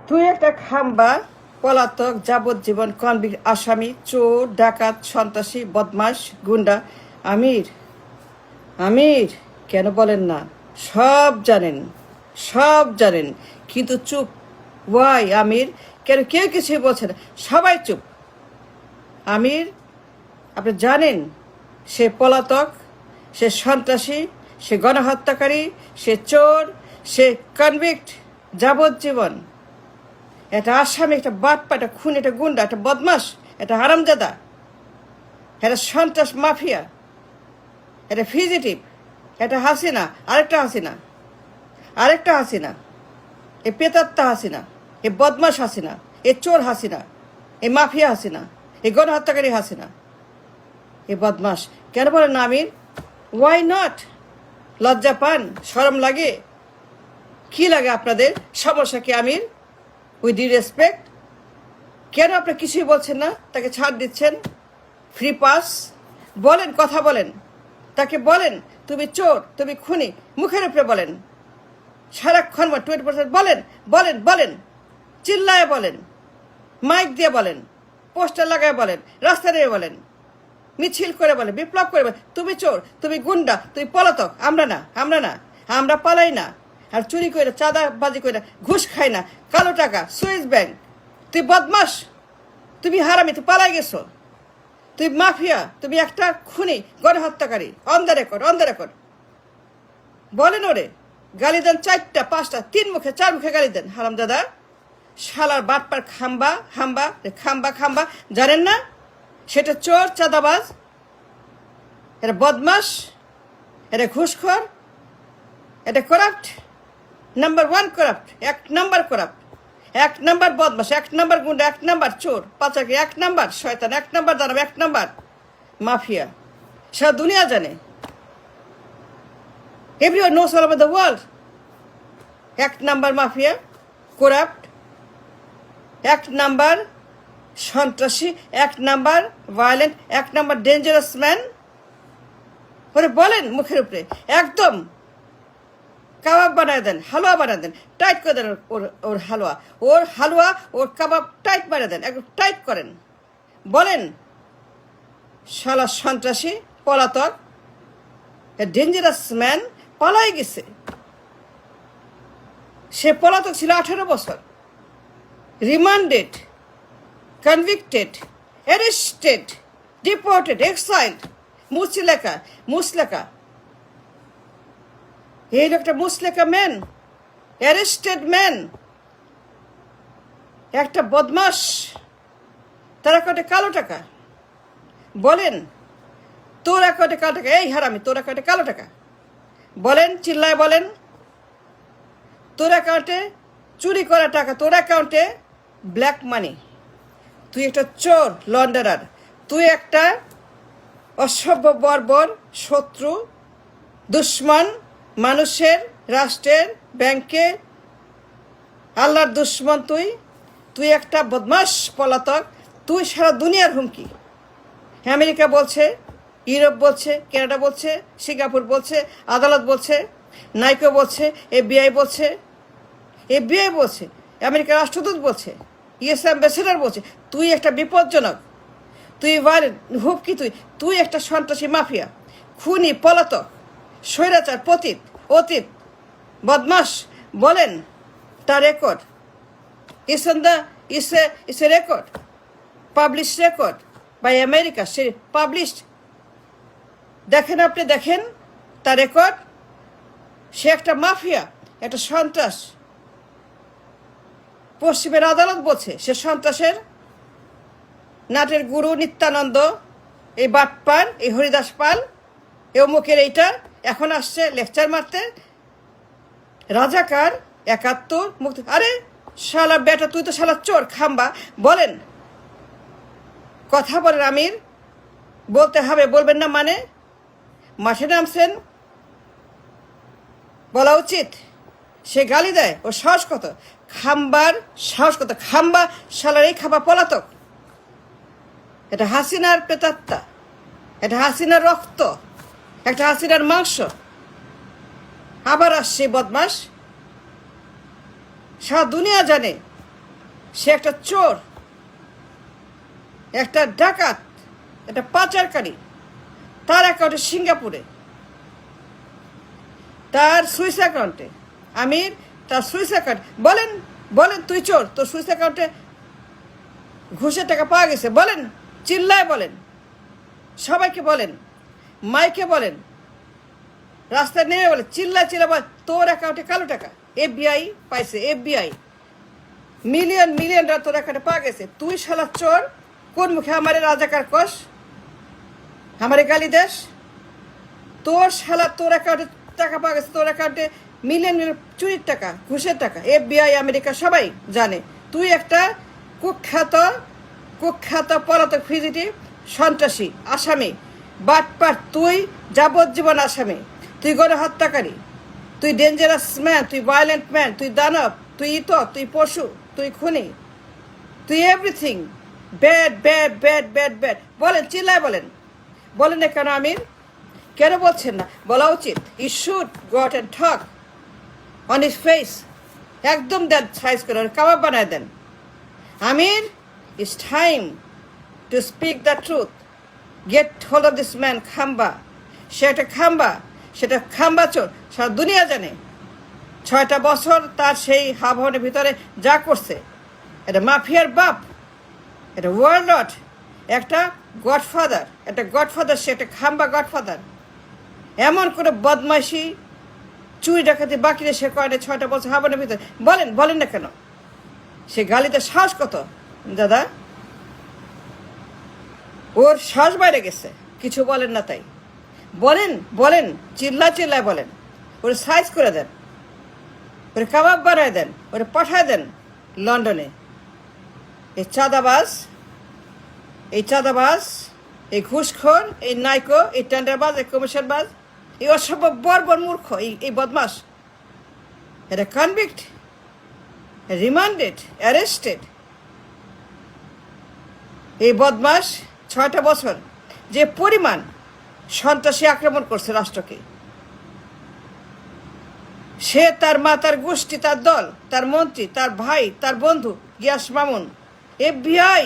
তুই একটা খাম্বা, পলাতক, যাবজ্জীবন কনভিক্ট আসামি, চোর, ডাকাত, সন্ত্রাসী, বদমাশ, গুন্ডা। আমির, আমির কেন বলেন না? সব জানেন, সব জানেন, কিন্তু চুপ। ওয়াই আমির? কেন কেউ কিছুই বলছে না? সবাই চুপ। আমির, আপনি জানেন সে পলাতক, সে সন্ত্রাসী, সে গণহত্যাকারী, সে চোর, সে কনভিক্ট, যাবজ্জীবন। এটা আসামি, একটা বাটপা, একটা খুন, একটা গুন্ডা, একটা বদমাস, একটা হারামজাদা, এটা সন্ত্রাস মাফিয়া, এটা ফিজিটিভ, এটা হাসিনা, আরেকটা হাসিনা, আরেকটা হাসিনা, এ পেতাত্তা হাসিনা, এ বদমাস হাসিনা, এ চোর হাসিনা, এ মাফিয়া হাসিনা, এ গণহত্যাকারী হাসিনা, এ বদমাস। কেন বলেন না আমির? Why not? লজ্জা পান? শরম লাগে? কি লাগে আপনাদের? সমস্যা কি আমির? উইথ ডি রেসপেক্ট, কেন আপনি কিছুই বলছেন না? তাকে ছাড় দিচ্ছেন, ফ্রি পাস। বলেন, কথা বলেন, তাকে বলেন তুমি চোর, তুমি খুনি, মুখের উপরে বলেন, সারাক্ষণ 20% বলেন, বলেন, বলেন, চিল্লায় বলেন, মাইক দিয়ে বলেন, পোস্টার লাগায় বলেন, রাস্তা দিয়ে বলেন, মিছিল করে বলেন, বিপ্লব করে বলেন, তুমি চোর, তুমি গুন্ডা, তুমি পলাতক। আমরা না, আমরা না, আমরা পালাই না, আর চুরি করে, চাঁদাবাজি করে, ঘুষ খাই না, কালো টাকা, সুইস ব্যাংক। তুই বদমাস, তুমি হারামি, তুই পালাই গেছো, তুই মাফিয়া, তুমি একটা খুনি, গণহত্যাকারী। On the record, on the record. বলেন ওরে, গালি দেন 4টা 5টা, 3 মুখে 4 মুখে গালি দেন। হারামজাদা, শালার বাটপার খাম্বা, খাম্বা, খাম্বা, খাম্বা। জানেন না সেটা চোর, চাঁদাবাজ, এটা বদমাস, এটা ঘুষখোর, এটা corrupt, number 1 corrupt, 1 number corrupt, 1 number বদমাস, 1 নাম্বার গুন্ডা, 1 নাম্বার চোর, পাচারকি, 1 নাম্বার শয়তান, 1 নাম্বার দানব, 1 নাম্বার মাফিয়া। সারা দুনিয়া জানে, everyone knows all over the world. 1 number mafia, corrupt, 1 number সন্ত্রাসী, 1 number violent, 1 number dangerous man. ওরে বলেন মুখের উপরে, একদম কাবাব বানায় দেন, হালুয়া বানায় দেন, টাইট করে দেন ওর হালুয়া, ওর হালুয়া, ওর কাবাব টাইট বানিয়ে দেন, একদম টাইট করেন। বলেন শালা সন্ত্রাসী, পলাতক, ডেঞ্জারাস ম্যান, পালাই গেছে। সে পলাতক ছিল 18 বছর, রিমান্ডেড, কনভিক্টেড, অ্যারেস্টেড, ডিপোর্টেড, এক্সাইলড, মুসলেকা, মুসলেকা। এই লোকটা মুসলেকা ম্যান, অ্যারেস্টেড ম্যান, একটা বদমাস, তার অ্যাকাউন্টে কালো টাকা। বলেন তোর অ্যাকাউন্টে কালো টাকা, এই হারামি, তোর অ্যাকাউন্টে কালো টাকা। বলেন, চিল্লায় বলেন, তোর অ্যাকাউন্টে চুরি করা টাকা, তোর অ্যাকাউন্টে ব্ল্যাক মানি। তুই একটা চোর, লন্ডারার, তুই একটা অসভ্য, বর্বর, শত্রু, দুশ্মন, মানুষের, রাষ্ট্রের, ব্যাংকের, আল্লাহর দুশ্মন। তুই একটা বদমাস, পলাতক। তুই সারা দুনিয়ার হুমকি। আমেরিকা বলছে, ইউরোপ বলছে, কানাডা বলছে, সিঙ্গাপুর বলছে, আদালত বলছে, নাইকো বলছে, এফবিআই বলছে, এফবিআই বলছে, আমেরিকার রাষ্ট্রদূত বলছে, ইউএস অ্যাম্বাসেডর বলছে তুই একটা বিপজ্জনক, তুই হুমকি, তুই একটা সন্ত্রাসী, মাফিয়া, খুনি, পলাতক, স্বৈরাচার, পতিত, অতীত, বদমাস। বলেন তার record, it's a record, publish record by America, সে পাবলিশড। দেখেন, আপনি দেখেন তার রেকর্ড। সে একটা মাফিয়া, একটা সন্ত্রাস। পশ্চিমের আদালত বলছে সে সন্ত্রাসের নাটের গুরু নিত্যানন্দ, এই বাটপার, এই হরিদাস পাল, এ অমুকের এইটা এখন আসছে লেকচার মারতে। রাজাকার, 71 মুক্তি। আরে শালা বেটা, তুই তো শালা চোর, খাম্বা। বলেন, কথা বলেন আমির, বলতে হবে, বলবেন না মানে? মাঠে নামছেন, বলা উচিত। সে গালি দেয়, ও সাহস কত? খাম্বার সাহস কত? খাম্বা শালার এই খাবা পলাতক। এটা হাসিনার প্রেতাত্মা, এটা হাসিনার রক্ত, একটা হাসিনার মাংস। আবার আসছে বদমাস। সারা দুনিয়া জানে সে একটা চোর, একটা ডাকাত, একটা পাচারকারী। তার অ্যাকাউন্টে সিঙ্গাপুরে, তার সুইস অ্যাকাউন্টে, আমির তার সুইস অ্যাকাউন্ট। বলেন বলেন তুই চোর, তোর সুইস অ্যাকাউন্টে ঘুষের টাকা পাওয়া গেছে, বলেন, চিল্লায় বলেন, সবাইকে বলেন, মাইকে বলেন, রাস্তায় নেমে বলে, চিল্লায় বল, তোর অ্যাকাউন্টে কালো টাকা FBI পাইছে, FBI মিলিয়ন মিলিয়নরা তোর অ্যাকাউন্টে পাওয়া গেছে। তুই শালা চোর, কোন মুখে আমারে রাজাকার কস, আমারে গালি দেশ? তোর শালা তোর অ্যাকাউন্টে টাকা পাওয়া গেছে, তোর অ্যাকাউন্টে মিলিয়ন মিলিয়ন চুরির টাকা, ঘুষের টাকা, FBI আমেরিকা সবাই জানে। তুই একটা কুখ্যাত কুখ্যাত পলাতক ফিজিটিভ সন্ত্রাসী আসামি, বাটপার, তুই যাবজ্জীবন আসামি, তুই গণহত্যাকারী, তুই ডেঞ্জারাস ম্যান, তুই ভায়োলেন্ট ম্যান, তুই দানব, তুই ইতর, তুই পশু, তুই খুনি, তুই everything bad bad bad bad bad. বলেন, চিল্লায় বলেন, বলেন না কেন আমির? কেন বলছেন না? বলা উচিত। He should go out and talk on his face. একদম দেন, সাইজ করে কাবাব বানায় দেন। Amir, it's time to speak the truth. Get hold of this man খাম্বা। সে একটা খাম্বা, সেটা খাম্বা চোর, সারা দুনিয়া জানে। 6টা বছর তার সেই হাবহনের ভিতরে যা করছে, এটা মাফিয়ার বাপ, এটা ওয়ারলর্ড, একটা গডফাদার, একটা গডফাদার, সে একটা খাম্বা গডফাদার। এমন কোনো বদমাইশি, চুরি ডাকাতি বাকি সে করে না 6টা বছর হাবহনের ভিতরে। বলেন, বলেন না কেন? সে গালিতে শ্বাস কত দাদা? ওর শ্বাস বাইরে গেছে, কিছু বলেন না তাই। বলেন বলেন, চিল্লায় বলেন, ওর সাইজ করে দেন, ওর কাবাব বানায় দেন, ওরে পাঠায় দেন লন্ডনে। এই চাঁদাবাজ, এই ঘুষখোর, এই নাইকো, এই টেন্ডারবাজ, এই কমিশনবাজ, এই অসভ্য বর্বর মূর্খ, এই বদমাস, এটা কনভিক্ট, রিমান্ডেড, অ্যারেস্টেড। এই বদমাস 6টা বছর যে পরিমাণ সন্ত্রাসী আক্রমণ করছে রাষ্ট্রকে, সে, তার মা, তার গোষ্ঠী, তার দল, তার মন্ত্রী, তার ভাই, তার বন্ধু গিয়াস মামুন, FBI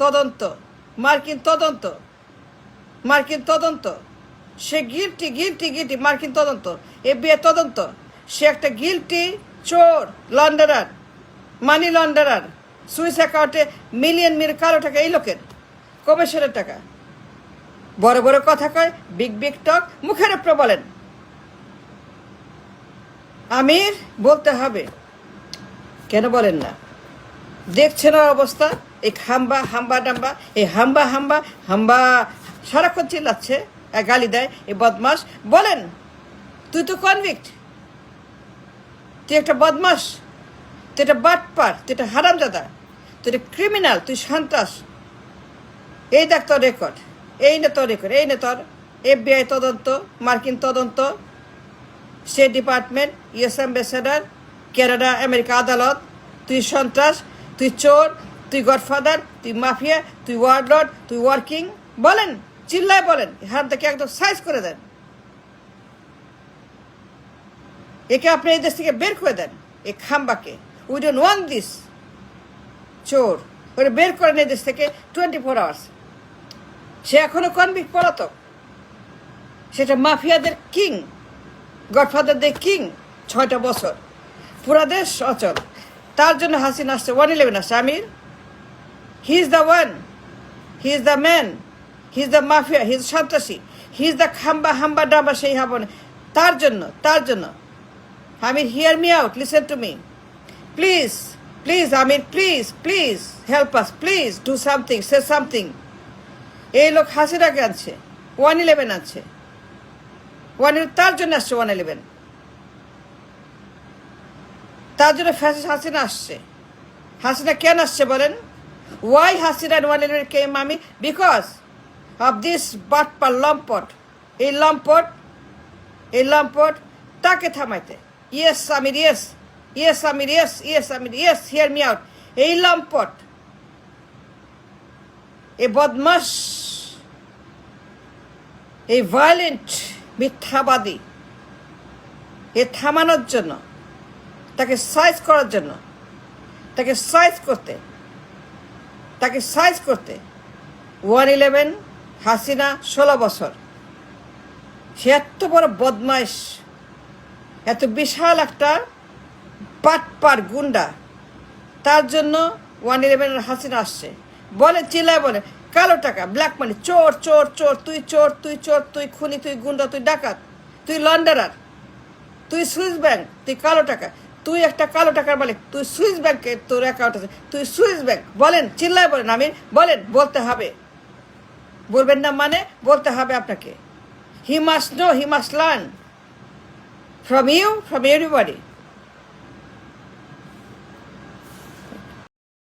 তদন্ত, মার্কিন তদন্ত, সে গিলটি, মার্কিন তদন্ত, FBI তদন্ত। সে একটা গিলটি চোর, লন্ডারার, মানি লন্ডারার, সুইস অ্যাকাউন্টে মিলিয়ন কালো টাকা এই লোকের, কমিশনের টাকা। বড় বড় কথা কয়, বিগ টক, মুখের উপরে বলেন। আমির, বলতে হবে, কেন বলেন না? দেখছেন ওর অবস্থা, এই হাম্বা ডাম্বা, এই হাম্বা সারাক্ষণ চিল্লাচ্ছে, গালি দেয়, এই বদমাস। বলেন, তুই তো কনভিক্ট, তুই একটা বদমাস, তুই একটা বাটপার, তুই একটা হারামজাদা, তুই একটা ক্রিমিনাল, তুই সন্ত্রাস। এই দেখ তোর রেকর্ড, এই না তোর FBI তদন্ত, মার্কিন তদন্ত, state department, US ambassador, Canada, America আদালত। তুই সন্ত্রাস, তুই চোর, তুই গডফাদার, তুই মাফিয়া, তুই ওয়ারলর্ড, তুই ওয়ার্কিং। বলেন, চিল্লায় বলেন, হাতটাকে একদম সাইজ করে দেন। একে আপনি এই দেশ থেকে বের করে দেন, এই খাম্বাকে। উই ডোন্ট ওয়ান্ট দিস চোর, ওরে বের করেন এই দেশ থেকে 24 আওয়ার্স। সে এখনো কনভিক্ট পলাতক, সেটা মাফিয়াদের কিং, গডফাদারদের কিং। 6টা বছর পুরা দেশ অচল। তার জন্য হাসিনা আসছে, 111 আসছে। Amir, he is the one, he is the man, he is the mafia, he is সন্ত্রাসী, হি ইজ দ্য হাম্বা ডাম্বা, সেই হাবনে। তার জন্য Amir, hear me out, listen to me, please Amir, please help us, please do something, say something. এই লোক হাসিনাকে আনছে, 111 আনছে, তার জন্য আসছে 111, তার জন্য ফ্যাসিস্ট হাসিনা আসছে। হাসিনা কেন আসছে বলেন? ওয়াই হাসিনা 111 কেম আমি? বিকজ অফ দিস বাটপার লম্পট। এই লম্পট তাকে থামাইতে। Yes Aamir, yes, here me out. এই লম্পট, এই বদমাস, এই ভায়োলেন্ট মিথ্যাবাদী, এ থামানোর জন্য, তাকে সাইজ করার জন্য তাকে সাইজ করতে 111 হাসিনা 16 বছর। সে এত বড় বদমাইশ, এত বিশাল একটা পাটপার গুন্ডা, তার জন্য 111 হাসিনা আসছে। বলে চিল্লায় বলে কালো টাকা, ব্ল্যাক মানি, চোর চোর চোর, তুই চোর, তুই চোর, তুই খুনি, তুই গুন্ডা, তুই ডাকাত, তুই লন্ডারার, তুই সুইস ব্যাংক, তুই কালো টাকা, তুই একটা কালো টাকার মালিক, তুই সুইস ব্যাংকে তোর অ্যাকাউন্ট আছে, তুই সুইস ব্যাংক। বলেন, চিল্লায় বলেন, আমির বলেন, বলতে হবে, বলবেন না মানে বলতে হবে আপনাকে। He must know, he must learn from you, from everybody.